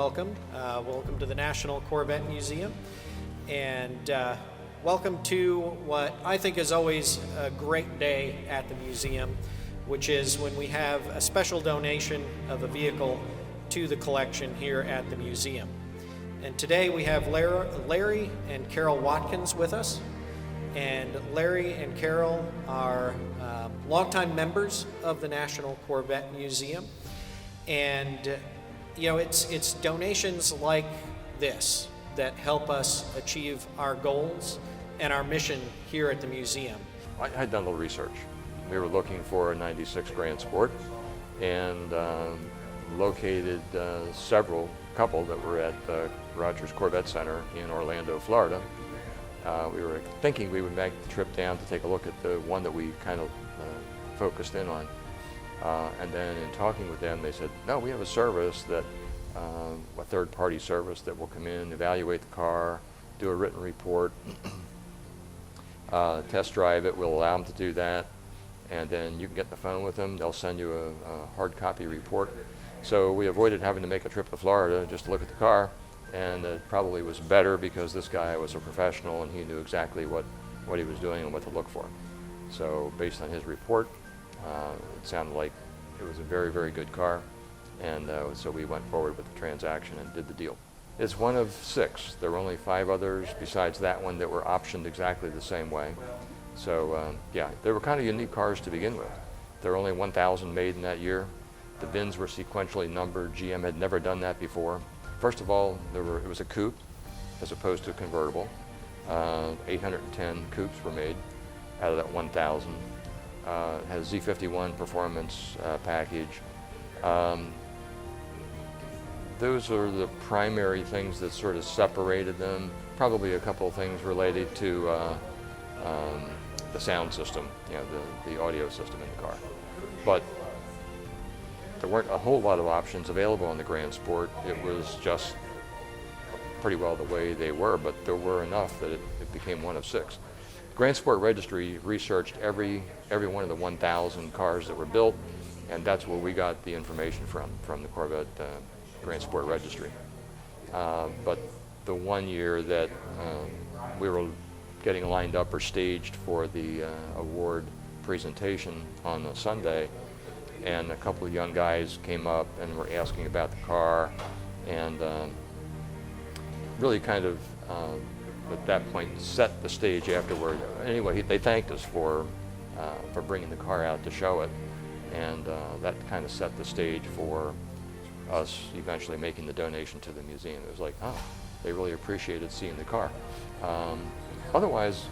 welcome. Welcome to the National Corvette Museum, and welcome to what I think is always a great day at the museum, which is when we have a special donation of a vehicle to the collection here at the museum. And today we have Larry and Carol Watkins with us. And Larry and Carol are longtime members of the National Corvette Museum. And you know, it's donations like this that help us achieve our goals and our mission here at the museum. I had done a little research. We were looking for a 96 Grand Sport and located couple that were at Rogers Corvette Center in Orlando, Florida. We were thinking we would make the trip down to take a look at the one that we kind of focused in on. And then in talking with them, they said, no, we have a service that, a third-party service that will come in, evaluate the car, do a written report, test drive it. We'll allow them to do that. And then you can get on the phone with them. They'll send you a hard copy report. So we avoided having to make a trip to Florida just to look at the car. And it probably was better because this guy was a professional and he knew exactly what he was doing and what to look for. So based on his report, it sounded like it was a very, very good car. And so we went forward with the transaction and did the deal. It's one of 6. There were only 5 others besides that one that were optioned exactly the same way. So yeah, they were kind of unique cars to begin with. There were only 1,000 made in that year. The bins were sequentially numbered. GM had never done that before. First of all, it was a coupe as opposed to a convertible. 810 coupes were made out of that 1,000. It has a Z51 performance package. Those are the primary things that sort of separated them. Probably a couple of things related to the sound system, you know, the audio system in the car. But there weren't a whole lot of options available on the Grand Sport. It was just pretty well the way they were, but there were enough that it became one of 6. Grand Sport Registry researched every one of the 1,000 cars that were built, and that's where we got the information from the Corvette Grand Sport Registry. But the one year that we were getting lined up or staged for the award presentation on a Sunday, and a couple of young guys came up and were asking about the car, and really kind of at that point set the stage afterward. Anyway, they thanked us for bringing the car out to show it, and that kind of set the stage for us eventually making the donation to the museum. It was like, oh, they really appreciated seeing the car. Otherwise,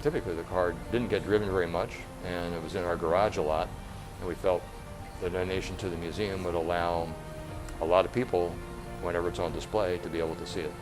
typically the car didn't get driven very much, and it was in our garage a lot, and we felt the donation to the museum would allow a lot of people, whenever it's on display, to be able to see it.